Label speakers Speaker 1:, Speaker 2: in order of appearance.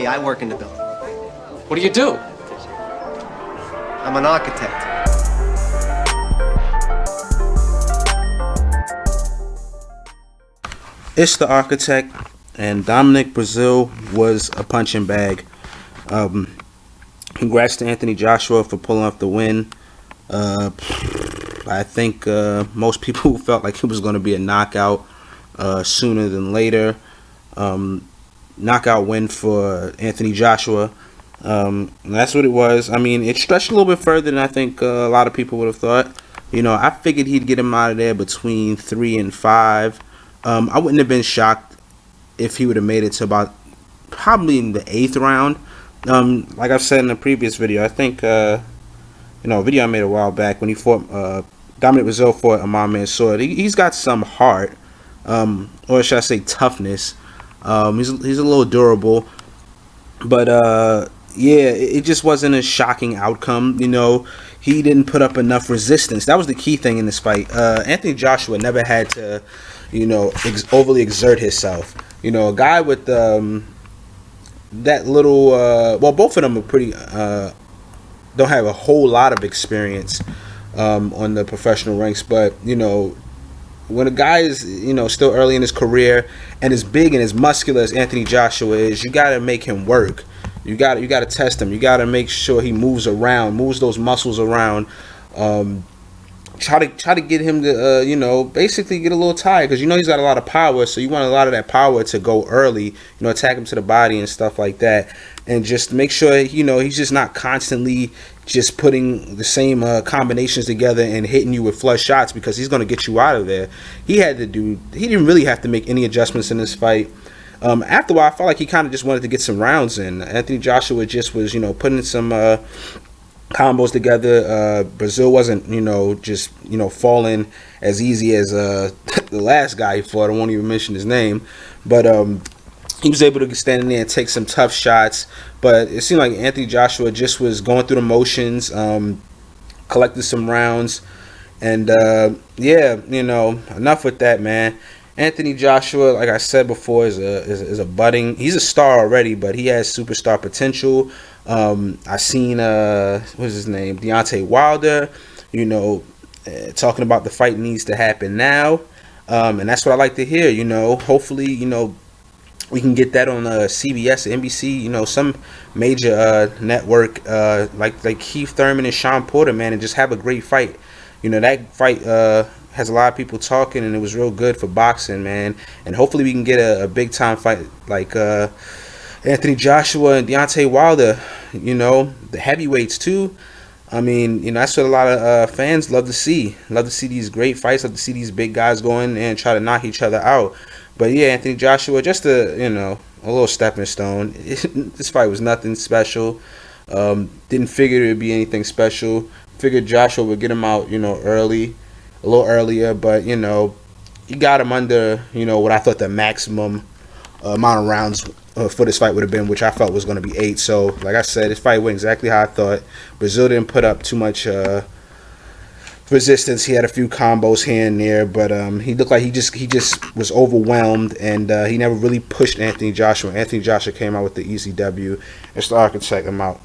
Speaker 1: Hey, I work in the building.
Speaker 2: What do you do?
Speaker 1: I'm an architect.
Speaker 3: It's the architect, and Dominic Breazeale was a punching bag. Congrats to Anthony Joshua for pulling off the win. I think most people felt like it was going to be a knockout sooner than later. Knockout win for Anthony Joshua. And that's what it was. I mean, it stretched a little bit further than I think a lot of people would have thought. You know, I figured he'd get him out of there between 3 and 5. I wouldn't have been shocked if he would have made it to about probably in the 8th round. Like I've said in the previous video, I think a video I made a while back when he fought Dominic Breazeale fought Amar Mansour. He's got some heart, or should I say toughness. He's a little durable, but yeah, it just wasn't a shocking outcome. You know, he didn't put up enough resistance. That was the key thing in this fight. Anthony Joshua never had to, overly exert himself. You know, a guy with that little, well, both of them are pretty, don't have a whole lot of experience on the professional ranks, but, when a guy is, still early in his career and as big and as muscular as Anthony Joshua is, you got to make him work. You got to test him. You got to make sure he moves around, moves those muscles around. Try to get him to basically get a little tired, because he's got a lot of power, so you want a lot of that power to go early, attack him to the body and stuff like that, and just make sure he's just not constantly just putting the same combinations together and hitting you with flush shots, because he's going to get you out of there. He didn't really have to make any adjustments in this fight. After a while, I felt like he kind of just wanted to get some rounds in. Anthony Joshua just was putting some combos together. Breazeale wasn't just falling as easy as the last guy he fought. I won't even mention his name, but he was able to stand in there and take some tough shots. But it seemed like Anthony Joshua just was going through the motions, collected some rounds, and yeah, enough with that, man. Anthony Joshua, like I said before, is a budding. He's a star already, but he has superstar potential. I seen what's his name, Deontay Wilder, talking about the fight needs to happen now, and that's what I like to hear. Hopefully, we can get that on CBS, NBC, some major network, like Keith Thurman and Sean Porter, man, and just have a great fight. That fight has a lot of people talking, and it was real good for boxing, man. And hopefully we can get a big time fight like Anthony Joshua and Deontay Wilder, the heavyweights too. I mean, that's what a lot of fans love to see. Love to see these great fights. Love to see these big guys go in and try to knock each other out. But yeah, Anthony Joshua, just a little stepping stone. This fight was nothing special. Didn't figure it would be anything special. Figured Joshua would get him out, a little earlier. But he got him under, what I thought the maximum amount of rounds for this fight would have been, which I felt was going to be 8. So, like I said, this fight went exactly how I thought. Breazeale didn't put up too much resistance. He had a few combos here and there, but he looked like he just was overwhelmed, and he never really pushed Anthony Joshua. Anthony Joshua came out with the easy W. It's the architect. I'm out.